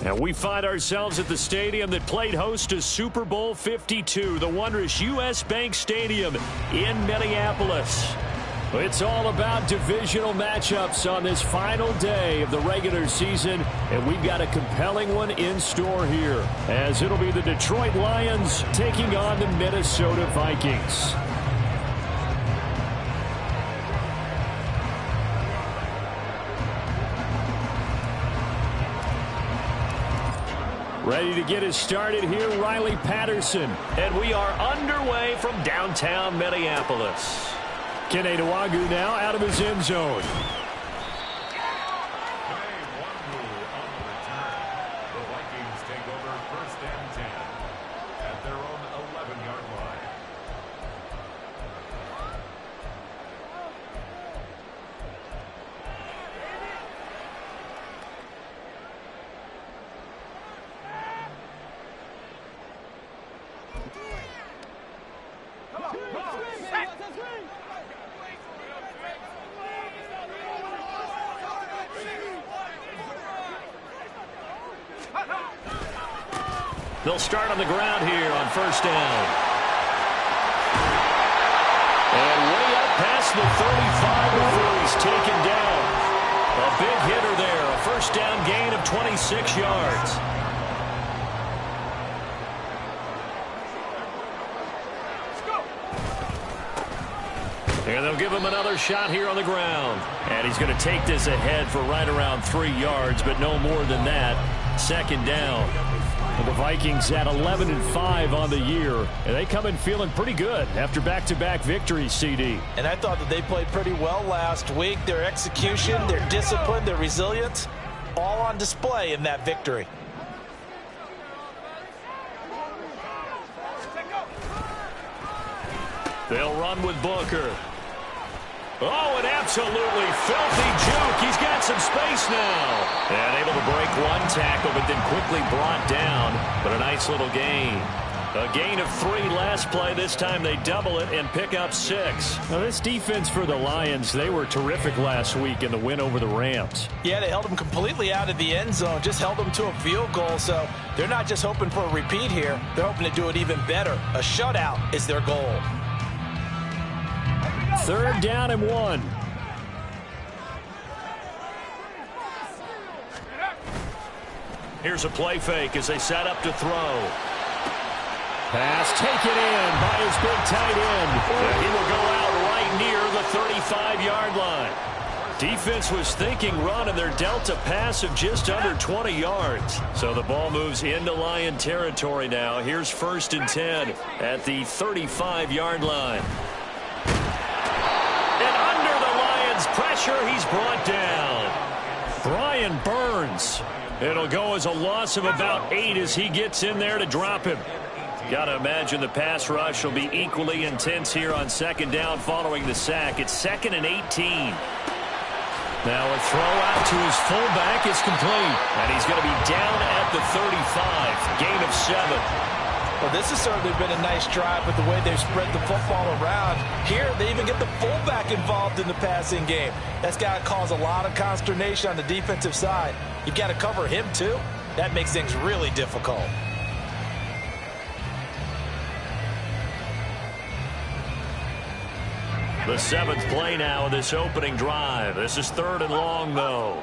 And we find ourselves at the stadium that played host to Super Bowl 52, the wondrous U.S. Bank Stadium in Minneapolis. It's all about divisional matchups on this final day of the regular season, and we've got a compelling one in store here, as it'll be the Detroit Lions taking on the Minnesota Vikings. Ready to get us started here, Riley Patterson. And we are underway from downtown Minneapolis. Kene Nwangwu now out of his end zone. The Vikings take over 1st and 10 at their own 11-yard line. They'll start on the ground here on 1st down. And way up past the 35 before he's taken down. A big hitter there. A 1st down gain of 26 yards. And they'll give him another shot here on the ground. And he's going to take this ahead for right around 3 yards, but no more than that. 2nd down. The Vikings at 11-5 on the year, and they come in feeling pretty good after back-to-back victories, CD. And I thought that they played pretty well last week. Their execution, their discipline, their resilience, all on display in that victory. They'll run with Booker. Oh, an absolutely filthy juke. He's got some space now. And able to break one tackle, but then quickly brought down. But a nice little gain. A gain of 3 last play. This time they double it and pick up 6. Now, this defense for the Lions, they were terrific last week in the win over the Rams. Yeah, they held them completely out of the end zone, just held them to a field goal. So they're not just hoping for a repeat here. They're hoping to do it even better. A shutout is their goal. 3rd down and 1. Here's a play fake as they set up to throw. Pass taken in by his big tight end. And he will go out right near the 35-yard line. Defense was thinking run, and they're dealt a pass of just under 20 yards. So the ball moves into Lion territory now. Here's 1st and 10 at the 35-yard line. Pressure, he's brought down. Brian Burns. It'll go as a loss of about 8 as he gets in there to drop him. Got to imagine the pass rush will be equally intense here on 2nd down following the sack. It's 2nd and 18. Now a throw out to his fullback is complete. And he's going to be down at the 35. Gain of 7. Well, this has certainly been a nice drive with the way they've spread the football around. Here, they even get the fullback involved in the passing game. That's got to cause a lot of consternation on the defensive side. You've got to cover him, too. That makes things really difficult. The 7th play now of this opening drive. This is 3rd and long, though.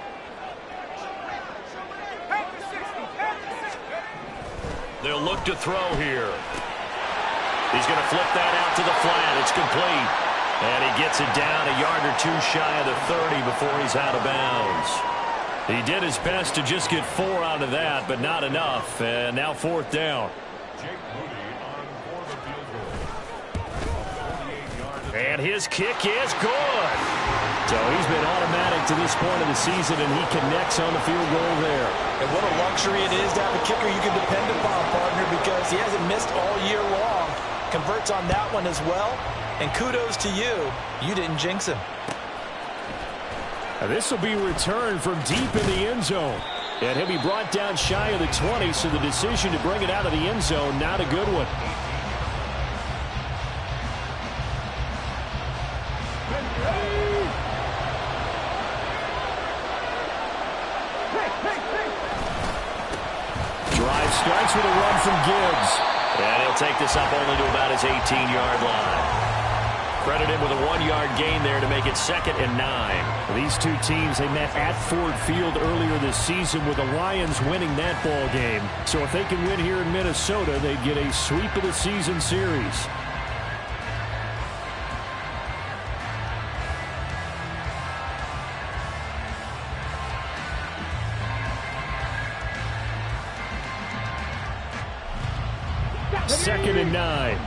They'll look to throw here. He's going to flip that out to the flat. It's complete. And he gets it down a yard or 2 shy of the 30 before he's out of bounds. He did his best to just get 4 out of that, but not enough. And now 4th down. And his kick is good. So he's been automatic to this point of the season, and he connects on the field goal there. And what a luxury it is to have a kicker you can depend upon, partner, because he hasn't missed all year long. Converts on that one as well. And kudos to you. You didn't jinx him. Now this will be returned from deep in the end zone. And he'll be brought down shy of the 20, so the decision to bring it out of the end zone, not a good one. Starts with a run from Gibbs. And he'll take this up only to about his 18-yard line. Credit him with a 1-yard gain there to make it 2nd and 9. These two teams, they met at Ford Field earlier this season with the Lions winning that ball game. So if they can win here in Minnesota, they get a sweep of the season series. Second and 9.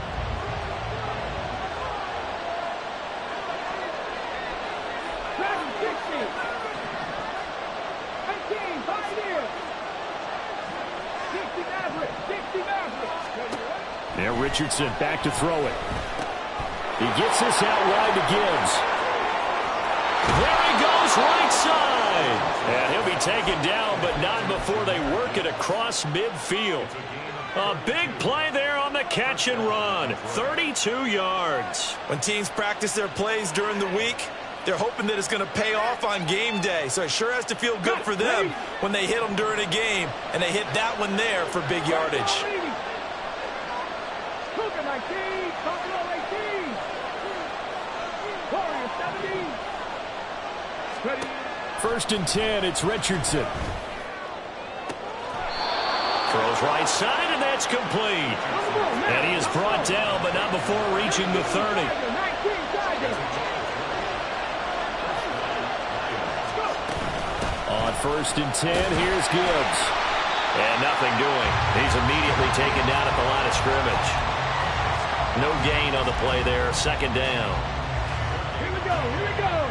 Now Richardson back to throw it. He gets this out wide to Gibbs. There he goes, right side. And he'll be taken down, but not before they work it across midfield. A big play there on the catch and run. 32 yards. When teams practice their plays during the week, they're hoping that it's going to pay off on game day. So it sure has to feel good for them when they hit them during a game, and they hit that one there for big yardage. First and 10, it's Richardson. Throws right side, and that's complete. And he is brought down, but not before reaching the 30. On first and 10, here's Gibbs. And nothing doing. He's immediately taken down at the line of scrimmage. No gain on the play there. 2nd down. Here we go, here we go.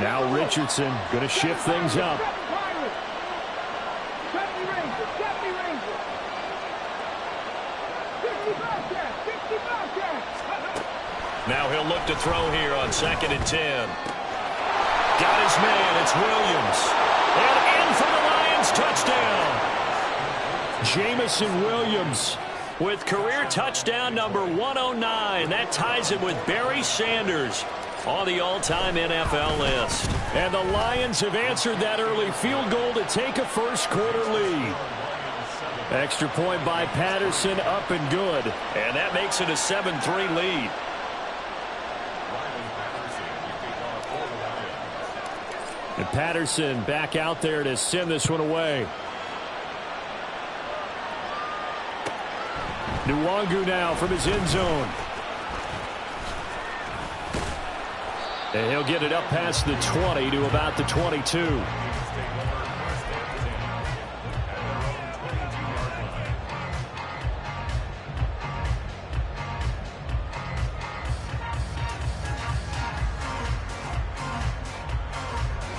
Now Richardson going to shift things up. Now he'll look to throw here on 2nd and 10. Got his man. It's Williams. And in for the Lions touchdown. Jamison Williams with career touchdown number 109. That ties him with Barry Sanders on the all-time NFL list. And the Lions have answered that early field goal to take a first-quarter lead. Extra point by Patterson, up and good. And that makes it a 7-3 lead. And Patterson back out there to send this one away. Nwangu now from his end zone. And he'll get it up past the 20 to about the 22.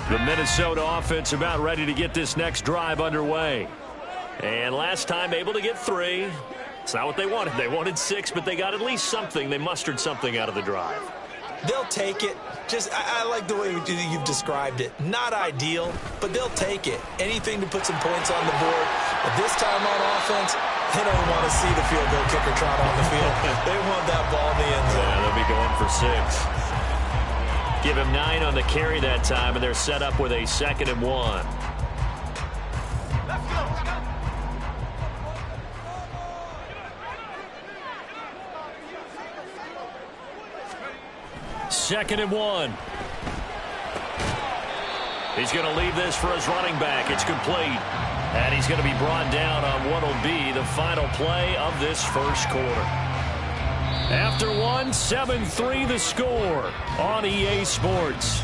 The Minnesota offense about ready to get this next drive underway. And last time able to get 3. It's not what they wanted. They wanted 6, but they got at least something. They mustered something out of the drive. They'll take it. I like the way you've described it. Not ideal, but they'll take it. Anything to put some points on the board. But this time on offense, they don't want to see the field goal kicker trot on the field. They want that ball in the end zone. Yeah, they'll be going for 6. Give him 9 on the carry that time, and they're set up with a 2nd and 1. Second and 1. He's going to leave this for his running back. It's complete. And he's going to be brought down on what will be the final play of this first quarter. After 1, 7-3 the score on EA Sports.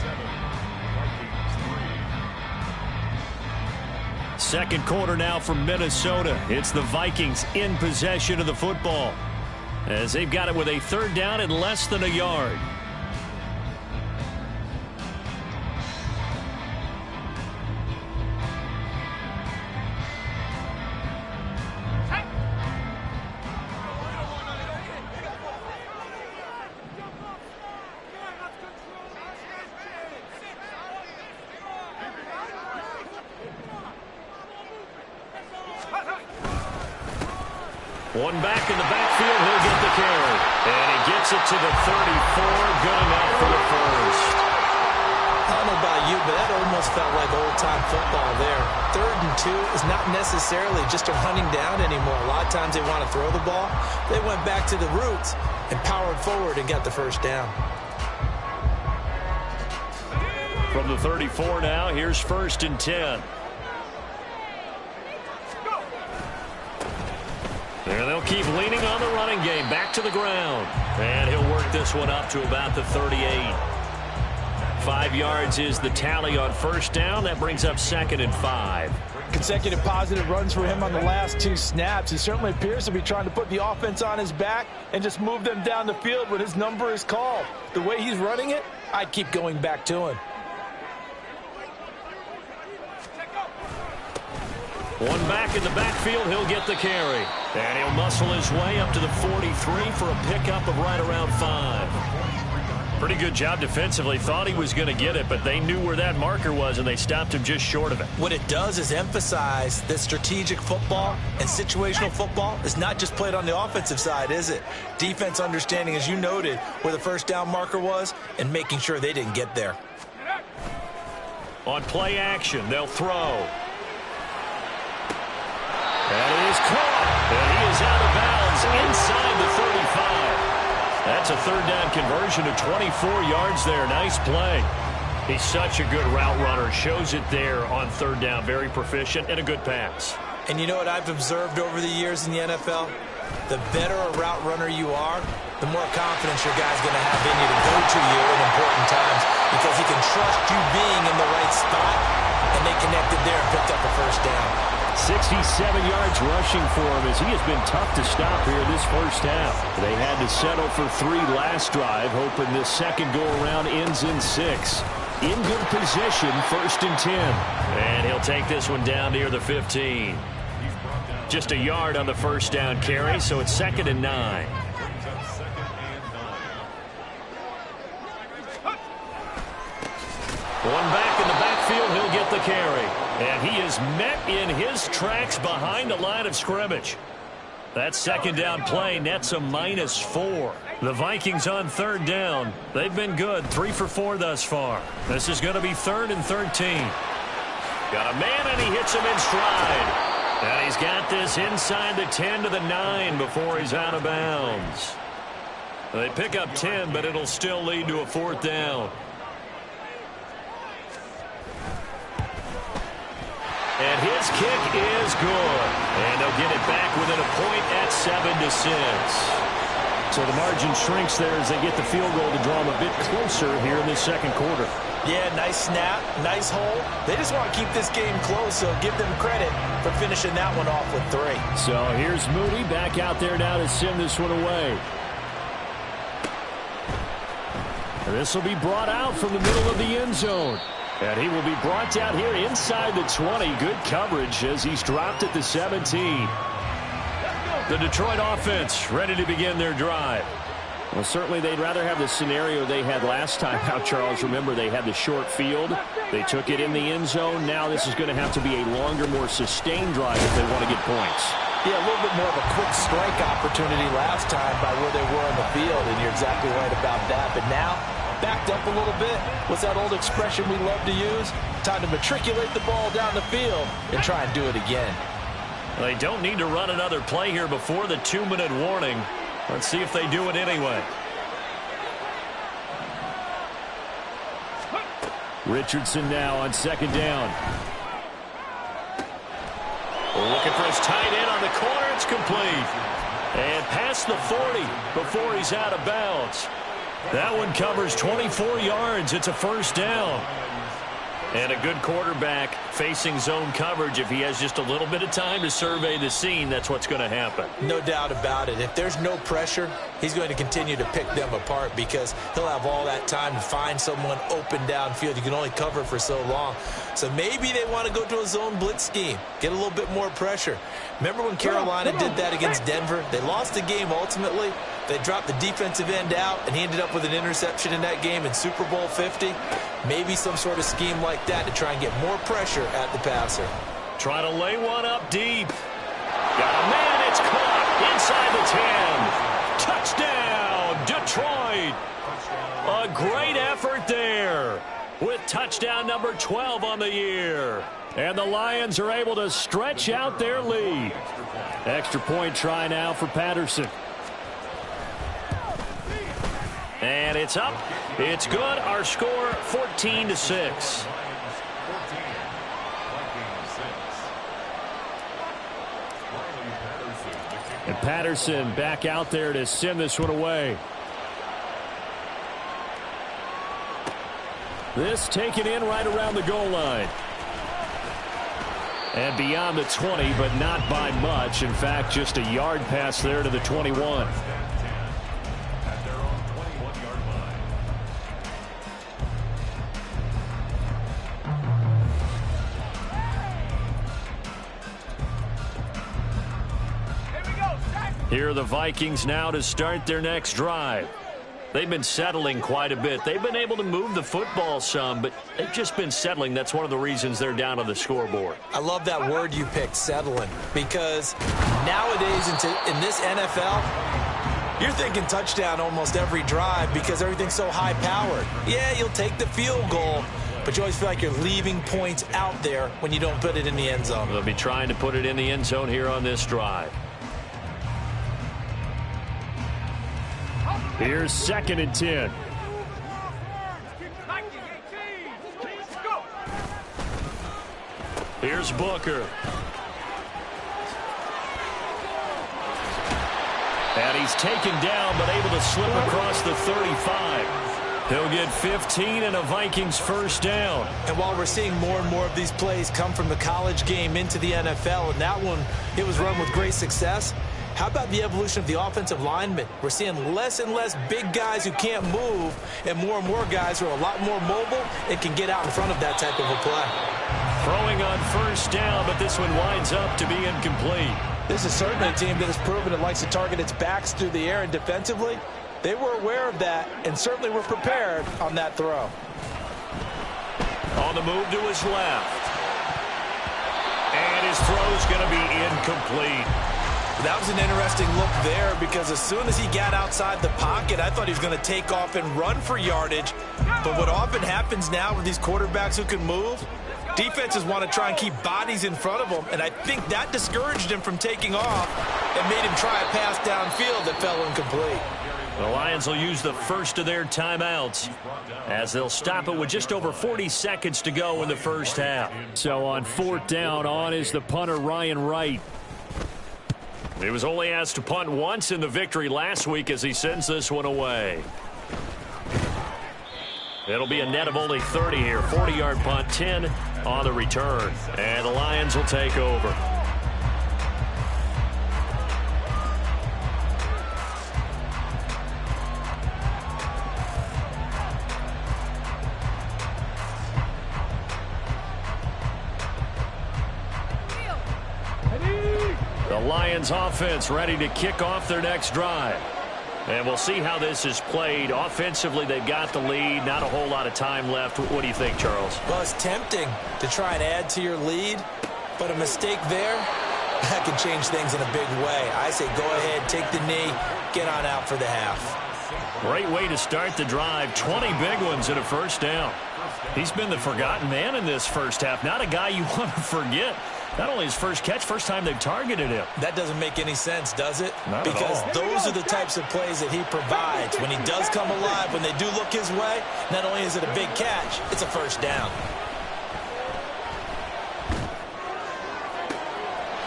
Second quarter now from Minnesota. It's the Vikings in possession of the football, as they've got it with a 3rd down and less than a yard. One back in the backfield, he'll get the carry. And he gets it to the 34, good enough for the first. don't know about you, but that almost felt like old-time football there. 3rd and 2 is not necessarily just a running down anymore. A lot of times they want to throw the ball. They went back to the roots and powered forward and got the first down. From the 34 now, here's 1st and 10. There they'll keep leaning on the running game. Back to the ground. And he'll work this one up to about the 38. 5 yards is the tally on 1st down. That brings up 2nd and 5. Consecutive positive runs for him on the last 2 snaps. He certainly appears to be trying to put the offense on his back and just move them down the field when his number is called. The way he's running it, I'd keep going back to him. One back in the backfield, he'll get the carry. And he'll muscle his way up to the 43 for a pickup of right around 5. Pretty good job defensively. Thought he was going to get it, but they knew where that marker was, and they stopped him just short of it. What it does is emphasize that strategic football and situational football is not just played on the offensive side, is it? Defense understanding, as you noted, where the 1st down marker was and making sure they didn't get there. On play action, they'll throw. And it is caught. And he is out of bounds inside the 35. That's a 3rd down conversion of 24 yards there. Nice play. He's such a good route runner. Shows it there on 3rd down. Very proficient and a good pass. And you know what I've observed over the years in the NFL? The better a route runner you are, the more confidence your guy's going to have in you to go to you in important times because he can trust you being in the right spot, and they connected there and picked up a 1st down. 67 yards rushing for him as he has been tough to stop here this 1st half. They had to settle for 3 last drive, hoping this second go-around ends in 6. In good position, 1st and 10. And he'll take this one down near the 15. Just a yard on the 1st down carry, so it's 2nd and 9. One back in the backfield, he'll get the carry. And he is met in his tracks behind the line of scrimmage. That 2nd down play nets a -4. The Vikings on 3rd down. They've been good, 3 for 4 thus far. This is going to be 3rd and 13. Got a man, and he hits him in stride. And he's got this inside the 10 to the 9 before he's out of bounds. They pick up 10, but it'll still lead to a 4th down. And his kick is good. And they'll get it back within a point at 7-6. So the margin shrinks there as they get the field goal to draw them a bit closer here in this 2nd quarter. Yeah, nice snap, nice hole. They just want to keep this game close, so give them credit for finishing that one off with 3. So here's Moody back out there now to send this one away. This will be brought out from the middle of the end zone. And he will be brought down here inside the 20. Good coverage as he's dropped at the 17. The Detroit offense ready to begin their drive. Well, certainly they'd rather have the scenario they had last time out, Charles. Remember, they had the short field. They took it in the end zone. Now this is going to have to be a longer, more sustained drive if they want to get points. Yeah, a little bit more of a quick strike opportunity last time by where they were on the field, and you're exactly right about that. But now, backed up a little bit. What's that old expression we love to use? Time to matriculate the ball down the field and try and do it again. They don't need to run another play here before the 2-minute warning. Let's see if they do it anyway. Richardson now on 2nd down. Looking for his tight end on the corner. It's complete. And past the 40 before he's out of bounds. That one covers 24 yards. It's a 1st down. And a good quarterback facing zone coverage. If he has just a little bit of time to survey the scene, that's what's going to happen. No doubt about it. If there's no pressure, he's going to continue to pick them apart because he'll have all that time to find someone open downfield. You can only cover for so long. So maybe they want to go to a zone blitz scheme, get a little bit more pressure. Remember when Carolina did that against Denver? They lost the game ultimately. They dropped the defensive end out, and he ended up with an interception in that game in Super Bowl 50. Maybe some sort of scheme like that to try and get more pressure at the passer. Trying to lay one up deep. Got a man. It's caught inside the 10. Touchdown, Detroit. A great effort there with Touchdown number 12 on the year. And the Lions are able to stretch out their lead. Extra point try now for Patterson. And it's up. It's good. Our score 14-6. And Patterson back out there to send this one away. This taken in right around the goal line. And beyond the 20, but not by much. In fact, just a yard pass there to the 21. Here are the Vikings now to start their next drive. They've been settling quite a bit. They've been able to move the football some, but they've just been settling. That's one of the reasons they're down on the scoreboard. I love that word you picked, settling, because nowadays in this NFL, you're thinking touchdown almost every drive because everything's so high-powered. Yeah, you'll take the field goal, but you always feel like you're leaving points out there when you don't put it in the end zone. They'll be trying to put it in the end zone here on this drive. Here's 2nd and 10. Here's Booker. And he's taken down, but able to slip across the 35. He'll get 15 and a Vikings first down. And while we're seeing more and more of these plays come from the college game into the NFL, and that one, it was run with great success, how about the evolution of the offensive linemen? We're seeing less and less big guys who can't move and more guys who are a lot more mobile and can get out in front of that type of a play. Throwing on first down, but this one winds up to be incomplete. This is certainly a team that has proven it likes to target its backs through the air, and defensively, they were aware of that and certainly were prepared on that throw. On the move to his left. And his throw's going to be incomplete. That was an interesting look there because as soon as he got outside the pocket, I thought he was going to take off and run for yardage. But what often happens now with these quarterbacks who can move, defenses want to try and keep bodies in front of them, and I think that discouraged him from taking off and made him try a pass downfield that fell incomplete. The Lions will use the first of their timeouts as they'll stop it with just over 40 seconds to go in the first half. So on 4th down, on is the punter Ryan Wright. He was only asked to punt once in the victory last week as he sends this one away. It'll be a net of only 30 here. 40-yard punt, 10 on the return. And the Lions will take over. The Lions offense ready to kick off their next drive. And we'll see how this is played. Offensively, they've got the lead. Not a whole lot of time left. What do you think, Charles? Well, it's tempting to try and add to your lead, but a mistake there, that can change things in a big way. I say go ahead, take the knee, get on out for the half. Great way to start the drive. 20 big ones and a first down. He's been the forgotten man in this first half. Not a guy you want to forget. Not only his first catch, first time they've targeted him. That doesn't make any sense, does it? Not because at all. Those are the types of plays that he provides. When he does come alive, when they do look his way, not only is it a big catch, it's a first down.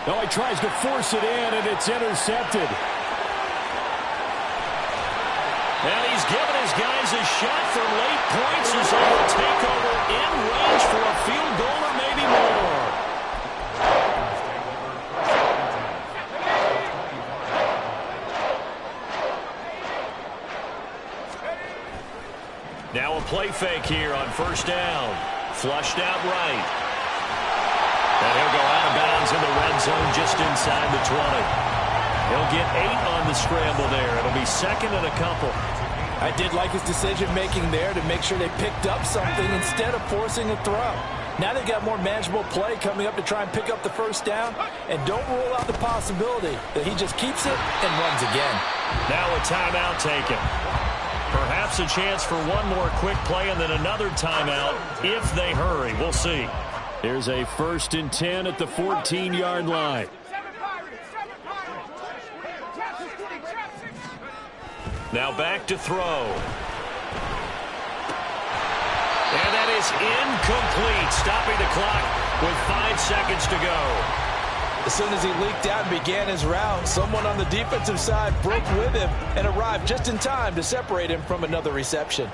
No, he tries to force it in, and it's intercepted. And he's given his guys a shot for late points as they will take over in range for a field goal or maybe more. Now a play fake here on first down. Flushed out right. And he'll go out of bounds in the red zone just inside the 20. He'll get 8 on the scramble there. It'll be second and a couple. I did like his decision-making there to make sure they picked up something instead of forcing a throw. Now they've got more manageable play coming up to try and pick up the first down. And don't rule out the possibility that he just keeps it and runs again. Now a timeout taken. Perhaps Perhaps a chance for one more quick play and then another timeout if they hurry. We'll see. Here's a 1st and 10 at the 14-yard line. Now back to throw. And that is incomplete, stopping the clock with 5 seconds to go. As soon as he leaked out and began his route, someone on the defensive side broke with him and arrived just in time to separate him from another reception.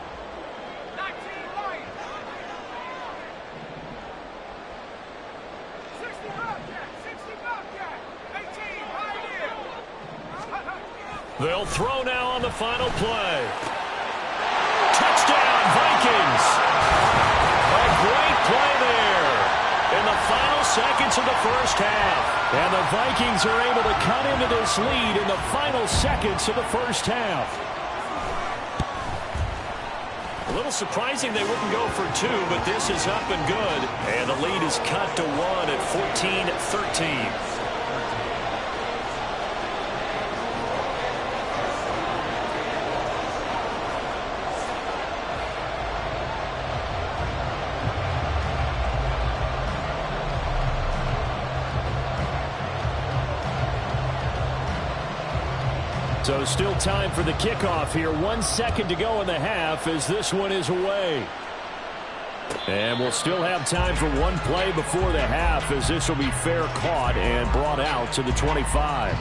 They'll throw now on the final play. Touchdown, Vikings! A great play there in the final seconds of the first half. And the Vikings are able to cut into this lead in the final seconds of the first half. A little surprising they wouldn't go for 2, but this is up and good. And the lead is cut to 1 at 14-13. So still time for the kickoff here. 1 second to go in the half as this one is away. And we'll still have time for one play before the half as this will be fair caught and brought out to the 25.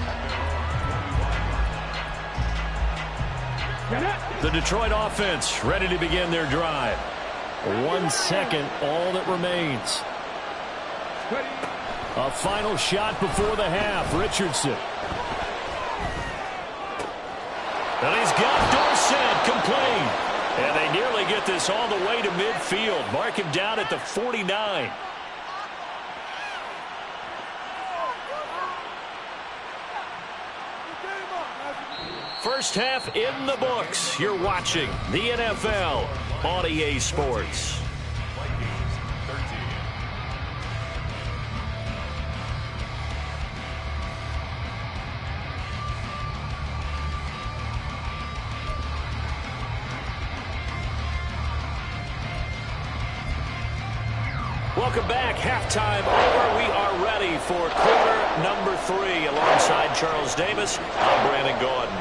The Detroit offense ready to begin their drive. 1 second, all that remains. A final shot before the half. Richardson. And he's got Dorsett complete. And they nearly get this all the way to midfield. Mark him down at the 49. First half in the books. You're watching the NFL on EA Sports. Welcome back. Halftime over. We are ready for quarter number 3. Alongside Charles Davis, I'm Brandon Gordon.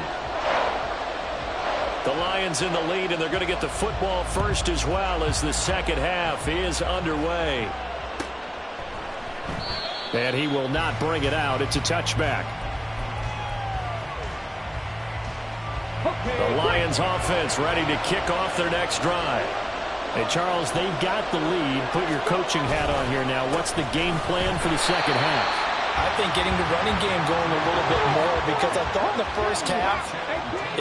The Lions in the lead, and they're going to get the football first as well as the second half is underway. And he will not bring it out. It's a touchback. The Lions offense ready to kick off their next drive. Hey, Charles, they've got the lead. Put your coaching hat on here now. What's the game plan for the second half? I think getting the running game going a little bit more because I thought in the first half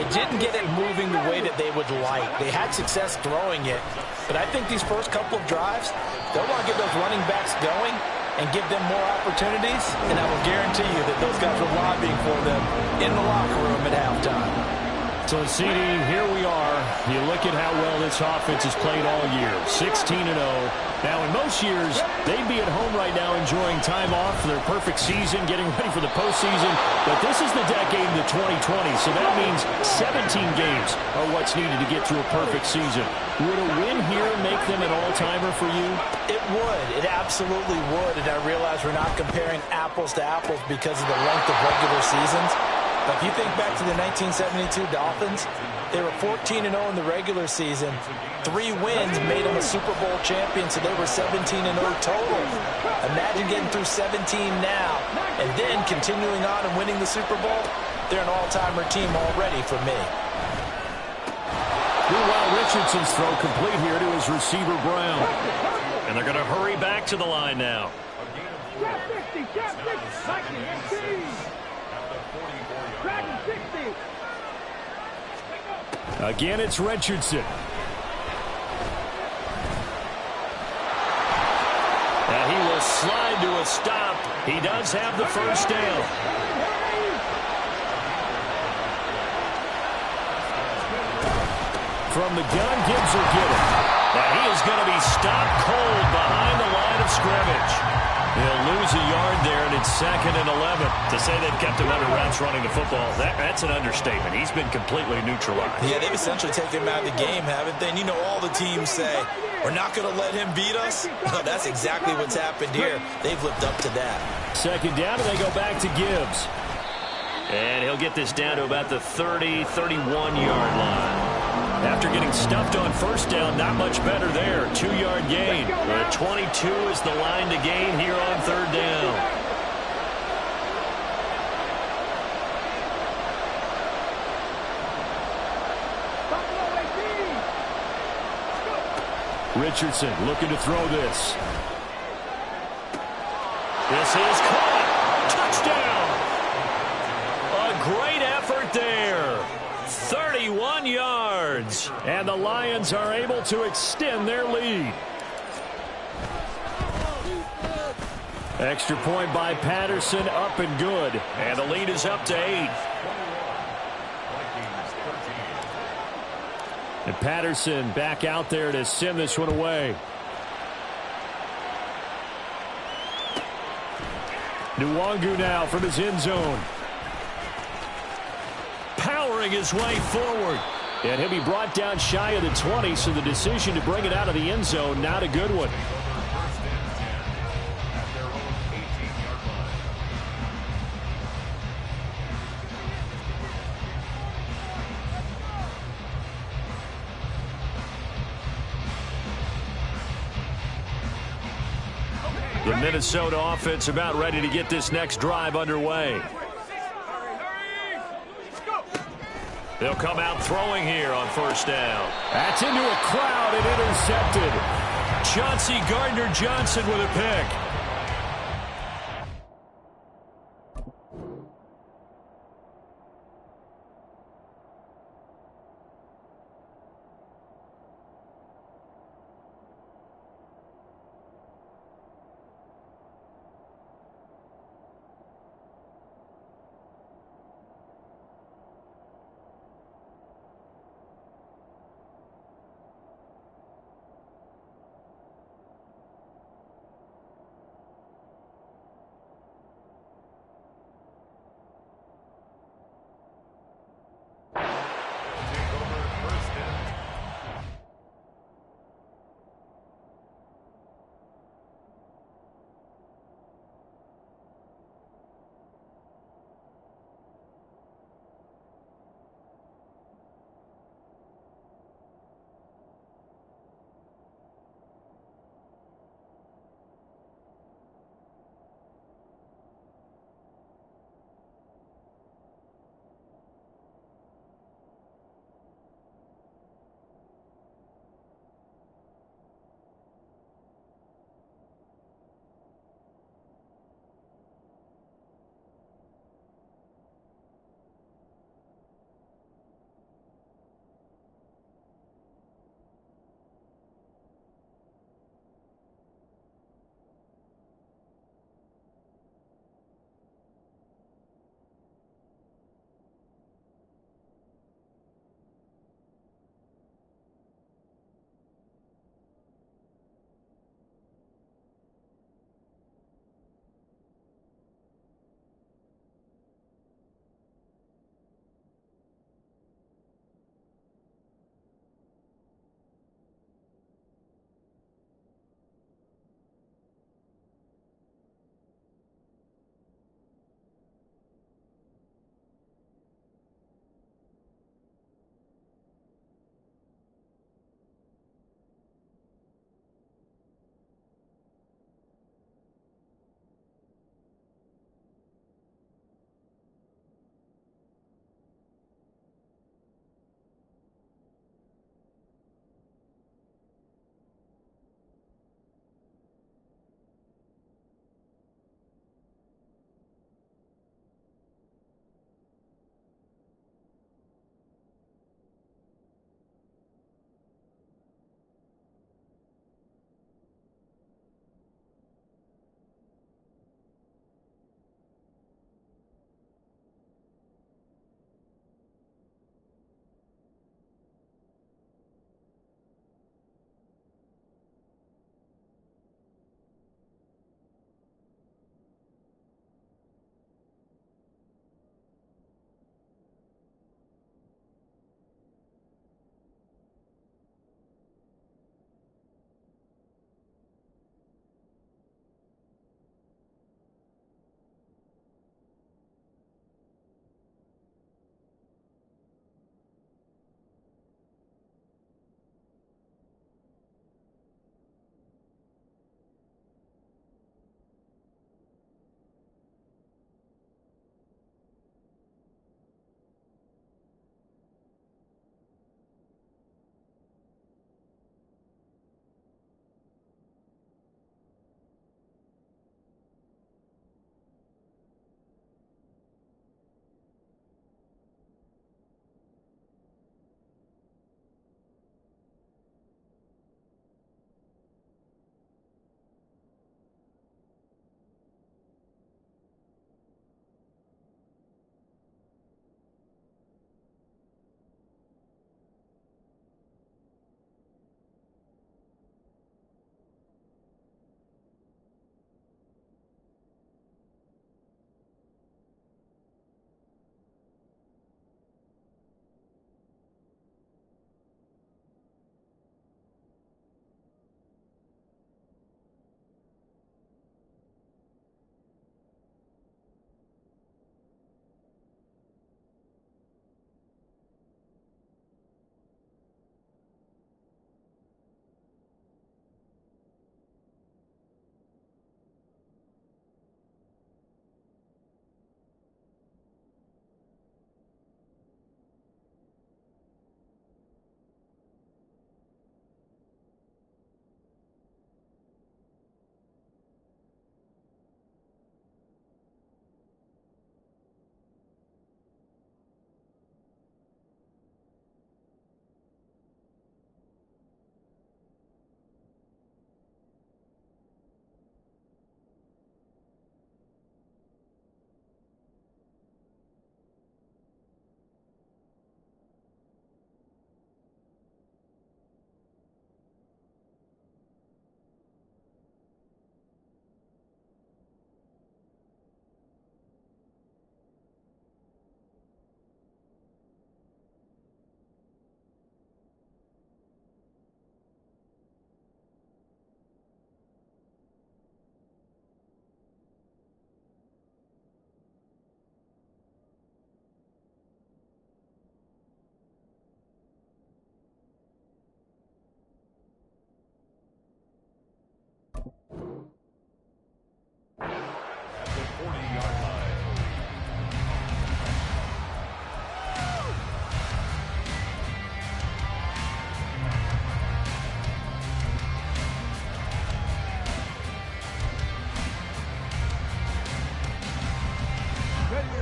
it didn't get it moving the way that they would like. They had success throwing it, but I think these first couple of drives, they'll want to get those running backs going and give them more opportunities, and I will guarantee you that those guys are lobbying for them in the locker room at halftime. So, CD, here we are. You look at how well this offense has played all year, 16-0. Now, in most years, they'd be at home right now enjoying time off for their perfect season, getting ready for the postseason. But this is the decade of the 2020, so that means 17 games are what's needed to get to a perfect season. Would a win here make them an all-timer for you? It would. It absolutely would. And I realize we're not comparing apples to apples because of the length of regular seasons. But if you think back to the 1972 Dolphins, they were 14-0 in the regular season. 3 wins made them a Super Bowl champion, so they were 17-0 total. Imagine getting through 17 now and then continuing on and winning the Super Bowl. They're an all-timer team already for me. Meanwhile, Richardson's throw complete here to his receiver, Brown. And they're going to hurry back to the line now. Again, it's Richardson. And he will slide to a stop. He does have the first down. From the gun, Gibbs will get it. And he is going to be stopped cold behind the line of scrimmage. He'll lose a yard there, and it's 2nd and 11. To say they've kept him under wraps running the football, that's an understatement. He's been completely neutralized. Yeah, they've essentially taken him out of the game, haven't they? And you know all the teams say, we're not going to let him beat us. No, that's exactly what's happened here. They've lived up to that. 2nd down, and they go back to Gibbs. And he'll get this down to about the 30, 31-yard line. After getting stuffed on 1st down, not much better there. 2-yard gain. 22 is the line to gain here on 3rd down. Richardson looking to throw this. This is caught. Touchdown. A great effort there. 31 yards. And the Lions are able to extend their lead. Extra point by Patterson, up and good. And the lead is up to 8. And Patterson back out there to send this one away. Nwangu now from his end zone. Powering his way forward. And he'll be brought down shy of the 20, so the decision to bring it out of the end zone, not a good one. The Minnesota offense about ready to get this next drive underway. They'll come out throwing here on 1st down. That's into a crowd and intercepted. Chauncey Gardner-Johnson with a pick.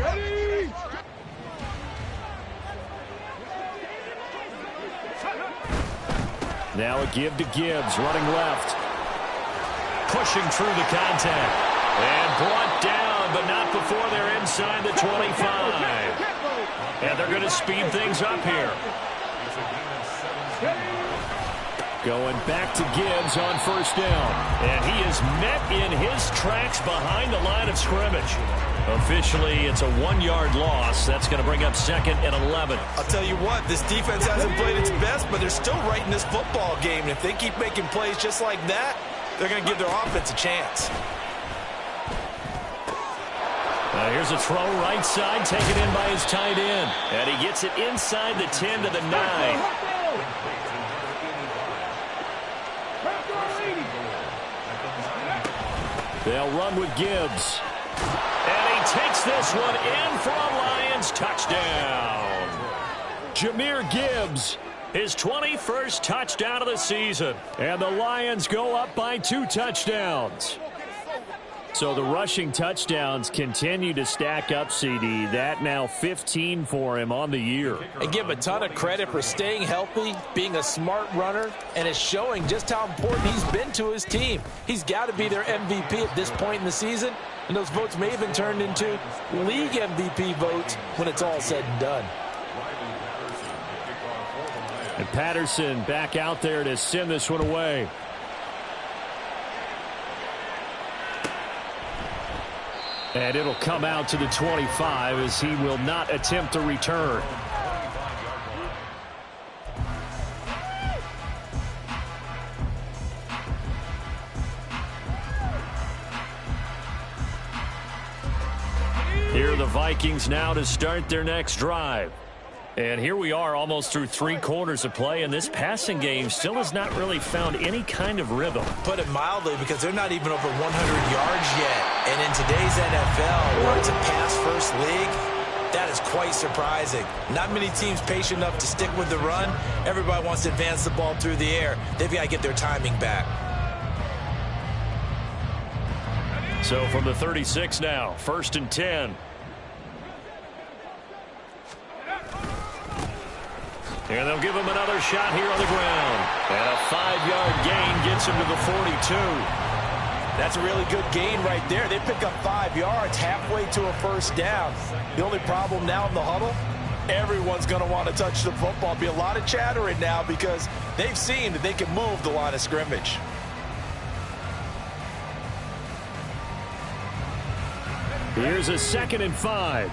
Ready? Now a give to Gibbs, running left. Pushing through the contact. And brought down, but not before they're inside the 25. And they're going to speed things up here. Going back to Gibbs on first down. And he is met in his tracks behind the line of scrimmage. Officially, it's a 1-yard loss. That's going to bring up 2nd and 11. I'll tell you what, this defense hasn't played its best, but they're still right in this football game. And if they keep making plays just like that, they're going to give their offense a chance. Here's a throw right side, taken in by his tight end. And he gets it inside the 10 to the 9. They'll run with Gibbs. And he takes this one in for a Lions touchdown. Jahmyr Gibbs, his 21st touchdown of the season. And the Lions go up by 2 touchdowns. So the rushing touchdowns continue to stack up, CD. That now 15 for him on the year. And give him a ton of credit for staying healthy, being a smart runner, and it's showing just how important he's been to his team. He's got to be their MVP at this point in the season, and those votes may have been turned into league MVP votes when it's all said and done. And Patterson back out there to send this one away. And it'll come out to the 25 as he will not attempt to return. Here are the Vikings now to start their next drive. And here we are almost through 3 quarters of play, and this passing game still has not really found any kind of rhythm. Put it mildly, because they're not even over 100 yards yet. And in today's NFL, where it's a pass-first league, that is quite surprising. Not many teams patient enough to stick with the run. Everybody wants to advance the ball through the air. They've got to get their timing back. So from the 36 now, 1st and 10. And they'll give him another shot here on the ground. And a 5-yard gain gets him to the 42. That's a really good gain right there. They pick up 5 yards halfway to a first down. The only problem now in the huddle, everyone's going to want to touch the football. Be a lot of chattering now because they've seen that they can move the line of scrimmage. Here's a 2nd and 5.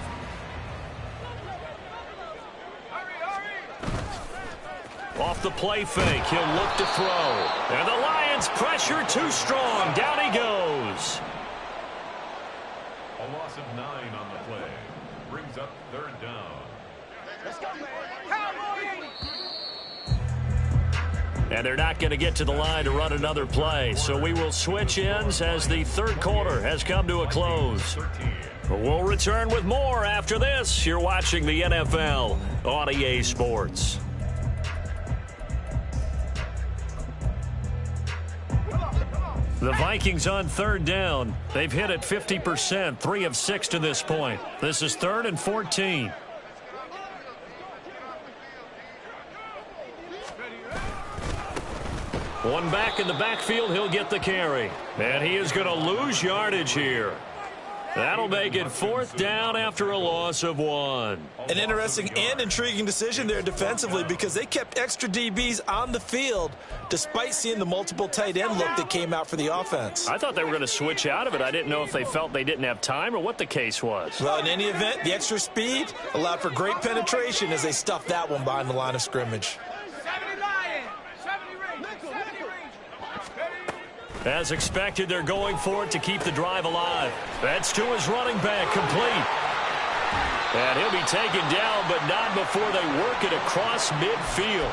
Off the play fake, he'll look to throw. And the Lions pressure too strong. Down he goes. A loss of 9 on the play. Brings up 3rd down. Let's go, Cowboys! And they're not going to get to the line to run another play. So we will switch ends as the 3rd quarter has come to a close. We'll return with more after this. You're watching the NFL on EA Sports. The Vikings on 3rd down. They've hit it 50%, 3 of 6 to this point. This is 3rd and 14. One back in the backfield, he'll get the carry. And he is going to lose yardage here. That'll make it 4th down after a loss of 1. An interesting and intriguing decision there defensively because they kept extra DBs on the field despite seeing the multiple tight end look that came out for the offense. I thought they were going to switch out of it. I didn't know if they felt they didn't have time or what the case was. Well, in any event, the extra speed allowed for great penetration as they stuffed that one behind the line of scrimmage. 70 Lions! 70 range! 70 range! As expected, they're going for it to keep the drive alive. That's to his running back, complete. And he'll be taken down, but not before they work it across midfield.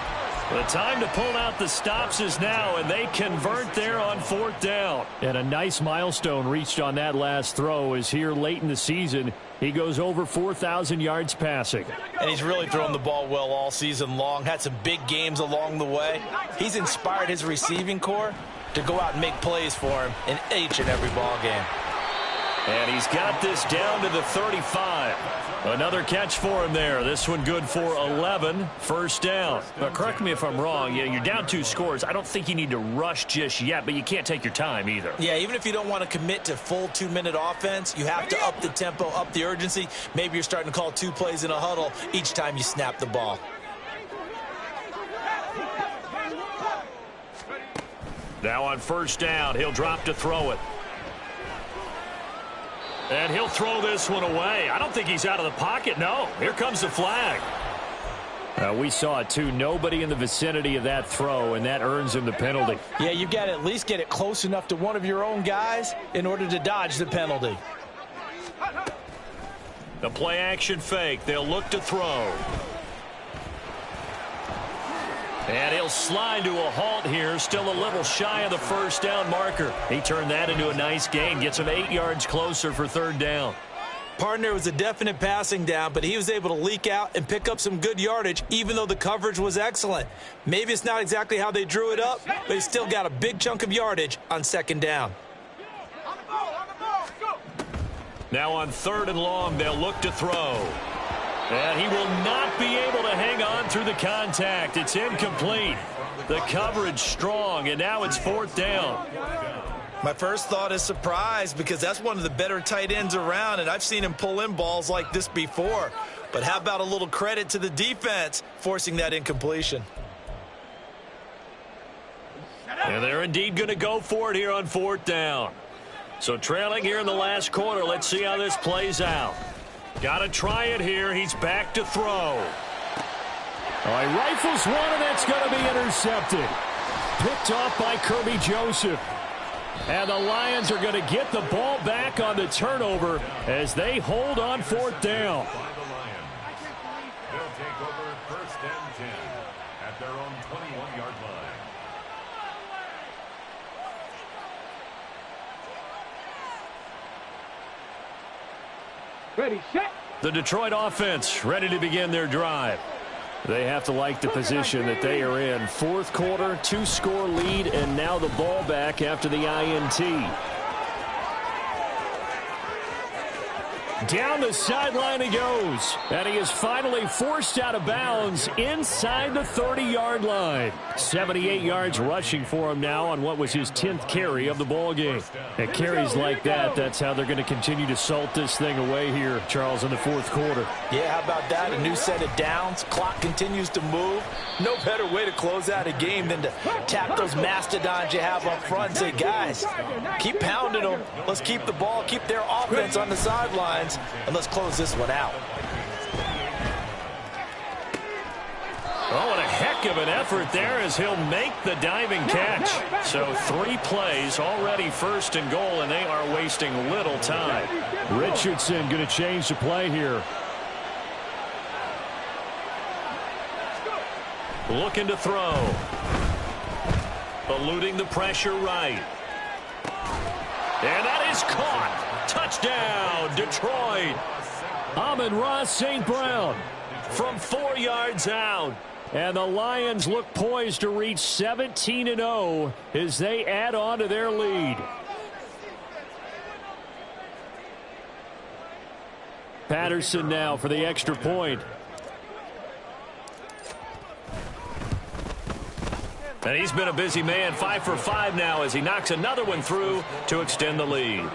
The time to pull out the stops is now, and they convert there on 4th down. And a nice milestone reached on that last throw is here late in the season. He goes over 4,000 yards passing. And he's really thrown the ball well all season long. Had some big games along the way. He's inspired his receiving corps to go out and make plays for him in each and every ball game. And he's got this down to the 35. Another catch for him there. This one good for 11. First down. Now, correct me if I'm wrong. Yeah, you're down 2 scores. I don't think you need to rush just yet, but you can't take your time either. Yeah, even if you don't want to commit to full 2-minute offense, you have to up the tempo, up the urgency. Maybe you're starting to call 2 plays in a huddle each time you snap the ball. Now on first down, he'll drop to throw it. And he'll throw this one away. I don't think he's out of the pocket. No, here comes the flag. We saw it too. Nobody in the vicinity of that throw, and that earns him the penalty. Yeah, you've got to at least get it close enough to one of your own guys in order to dodge the penalty. The play action fake. They'll look to throw. And he'll slide to a halt here, still a little shy of the first down marker. He turned that into a nice gain, gets him 8 yards closer for third down. Partner was a definite passing down, but he was able to leak out and pick up some good yardage, even though the coverage was excellent. Maybe it's not exactly how they drew it up, but he still got a big chunk of yardage on second down. Now on third and long, they'll look to throw. And he will not be able to hang on through the contact. It's incomplete. The coverage strong, and now it's fourth down. My first thought is surprise, because that's one of the better tight ends around, and I've seen him pull in balls like this before. But how about a little credit to the defense forcing that incompletion? And they're indeed going to go for it here on fourth down. So trailing here in the last quarter, let's see how this plays out. Got to try it here. He's back to throw. All right, rifles one, and that's going to be intercepted. Picked off by Kirby Joseph. And the Lions are going to get the ball back on the turnover as they hold on fourth down. They'll take over first and 10 at their own 21-yard line. Ready, set. The Detroit offense ready to begin their drive. They have to like the position that they are in. Fourth quarter, 2-score lead, and now the ball back after the INT. Down the sideline he goes, and he is finally forced out of bounds inside the 30-yard line. 78 yards rushing for him now on what was his 10th carry of the ball game. At carries like that, that's how they're going to continue to salt this thing away here, Charles, in the fourth quarter. Yeah, how about that? A new set of downs. Clock continues to move. No better way to close out a game than to tap those mastodons you have up front and say, guys, keep pounding them. Let's keep the ball, keep their offense on the sidelines, and let's close this one out. Oh, what a heck of an effort there as he'll make the diving catch. So 3 plays, already first and goal, and they are wasting little time. Richardson going to change the play here. Looking to throw. Eluding the pressure right. And that is caught. Touchdown, Detroit. Amon-Ra St. Brown from 4 yards out. And the Lions look poised to reach 17-0 as they add on to their lead. Patterson now for the extra point. And he's been a busy man, 5 for 5 now as he knocks another one through to extend the lead.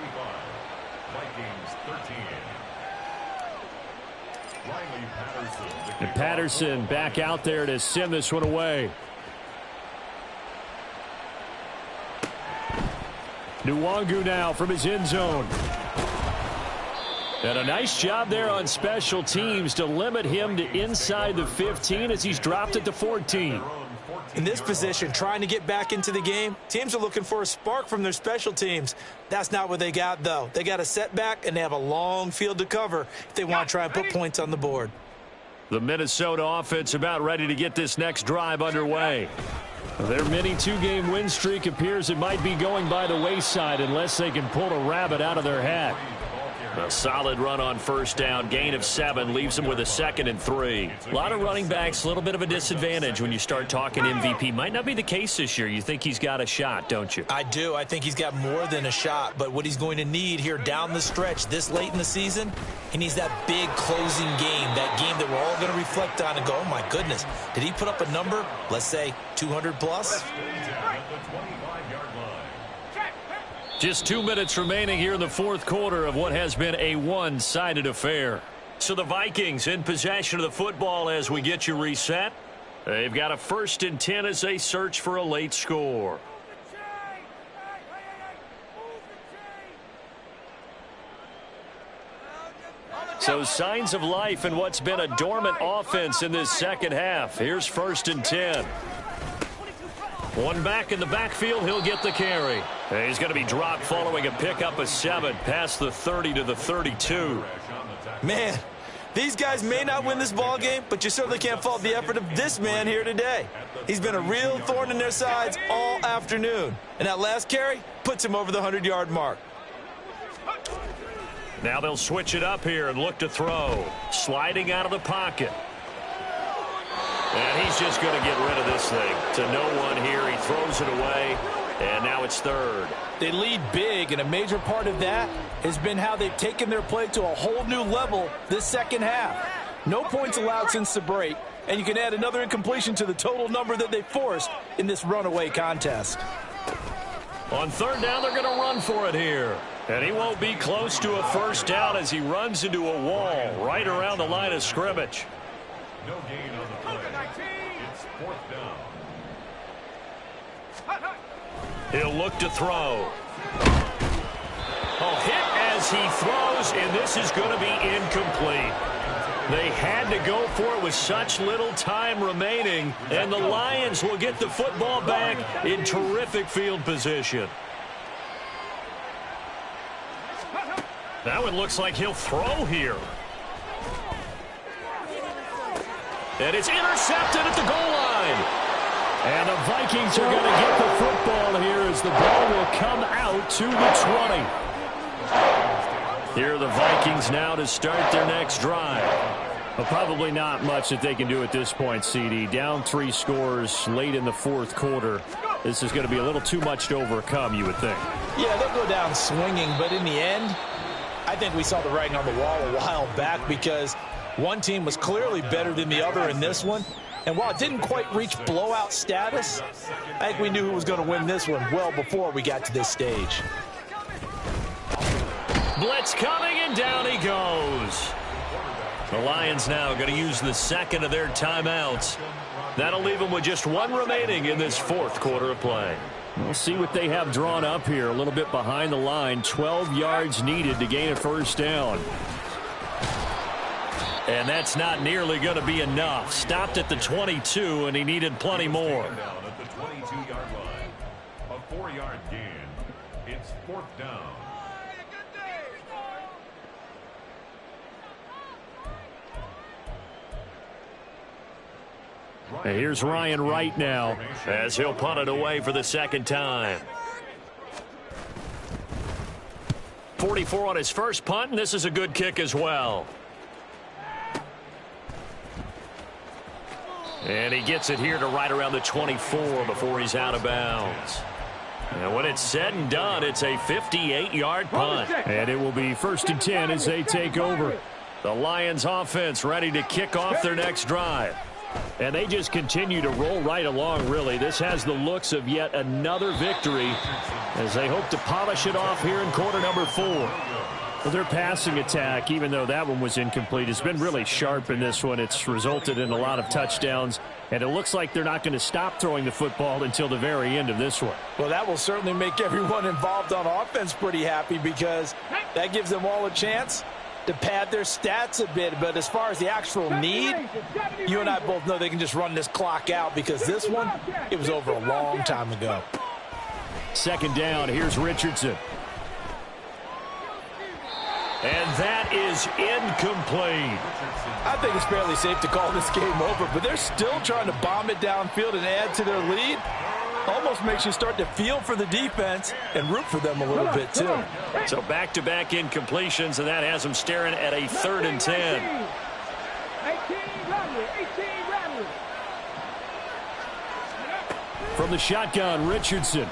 And Patterson back out there to send this one away. Nwangu now from his end zone. And a nice job there on special teams to limit him to inside the 15 as he's dropped it to 14. In this position, trying to get back into the game, teams are looking for a spark from their special teams. That's not what they got, though. They got a setback, and they have a long field to cover if they want to try and put points on the board. The Minnesota offense about ready to get this next drive underway. Their mini 2-game win streak appears it might be going by the wayside unless they can pull a rabbit out of their hat. A solid run on first down. Gain of 7 leaves him with a 2nd and 3. A lot of running backs, a little bit of a disadvantage when you start talking MVP. Might not be the case this year. You think he's got a shot, don't you? I do. I think he's got more than a shot. But what he's going to need here down the stretch this late in the season, he needs that big closing game, that game that we're all going to reflect on and go, oh, my goodness, did he put up a number, let's say, 200 plus? Just 2 minutes remaining here in the fourth quarter of what has been a one-sided affair. So the Vikings in possession of the football as we get you reset. They've got a 1st and 10 as they search for a late score. So signs of life in what's been a dormant offense in this second half. Here's 1st and 10. One back in the backfield, he'll get the carry. He's going to be dropped following a pickup of 7 past the 30 to the 32. Man, these guys may not win this ball game, but you certainly can't fault the effort of this man here today. He's been a real thorn in their sides all afternoon. And that last carry puts him over the 100-yard mark. Now they'll switch it up here and look to throw. Sliding out of the pocket. And he's just going to get rid of this thing. To no one here. He throws it away. And now it's 3rd. They lead big, and a major part of that has been how they've taken their play to a whole new level this second half. No points allowed since the break, and you can add another incompletion to the total number that they forced in this runaway contest. On 3rd down, they're going to run for it here. And he won't be close to a 1st down as he runs into a wall right around the line of scrimmage. No gain on the play. It's 4th down. He'll look to throw. Oh, hit as he throws, and this is going to be incomplete. They had to go for it with such little time remaining, and the Lions will get the football back in terrific field position. That one looks like he'll throw here. And it's intercepted at the goal line. And the Vikings are going to get the football here as the ball will come out to the 20. Here are the Vikings now to start their next drive. Well, probably not much that they can do at this point, CD. Down 3 scores late in the fourth quarter. This is going to be a little too much to overcome, you would think. Yeah, they'll go down swinging, but in the end, I think we saw the writing on the wall a while back because one team was clearly better than the other in this one. And while it didn't quite reach blowout status, I think we knew who was going to win this one well before we got to this stage. Blitz coming, and down he goes. The Lions now going to use the 2nd of their timeouts. That'll leave them with just 1 remaining in this fourth quarter of play. We'll see what they have drawn up here. A little bit behind the line. 12 yards needed to gain a 1st down. And that's not nearly going to be enough. Stopped at the 22, and he needed plenty more. Down at the 22-yard line. A 4-yard gain. It's 4th down. And here's Ryan Wright now as he'll punt it away for the 2nd time. 44 on his first punt, and this is a good kick as well. And he gets it here to right around the 24 before he's out of bounds. And when it's said and done, it's a 58-yard punt. And it will be 1st and 10 as they take over. The Lions offense ready to kick off their next drive. And they just continue to roll right along, really. This has the looks of yet another victory as they hope to polish it off here in quarter number 4. Well, their passing attack, even though that one was incomplete, has been really sharp in this one. It's resulted in a lot of touchdowns, and it looks like they're not going to stop throwing the football until the very end of this one. Well, that will certainly make everyone involved on offense pretty happy because that gives them all a chance to pad their stats a bit. But as far as the actual need, you and I both know they can just run this clock out because this one, it was over a long time ago. 2nd down, here's Richardson. And that is incomplete. I think it's fairly safe to call this game over, but they're still trying to bomb it downfield and add to their lead. Almost makes you start to feel for the defense and root for them a little bit, too. So back-to-back incompletions, and that has them staring at a 3rd and 10. 18 Ramley. From the shotgun, Richardson.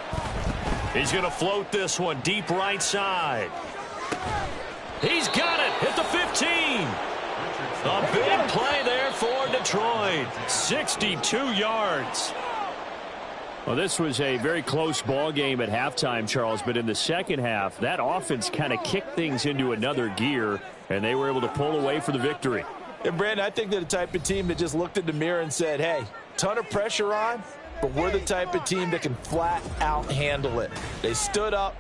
He's going to float this one deep right side. He's got it at the 15. A big play there for Detroit. 62 yards. Well, this was a very close ball game at halftime, Charles, but in the second half, that offense kind of kicked things into another gear, and they were able to pull away for the victory. And, Brandon, I think they're the type of team that just looked in the mirror and said, hey, ton of pressure on, but we're the type of team that can flat out handle it. They stood up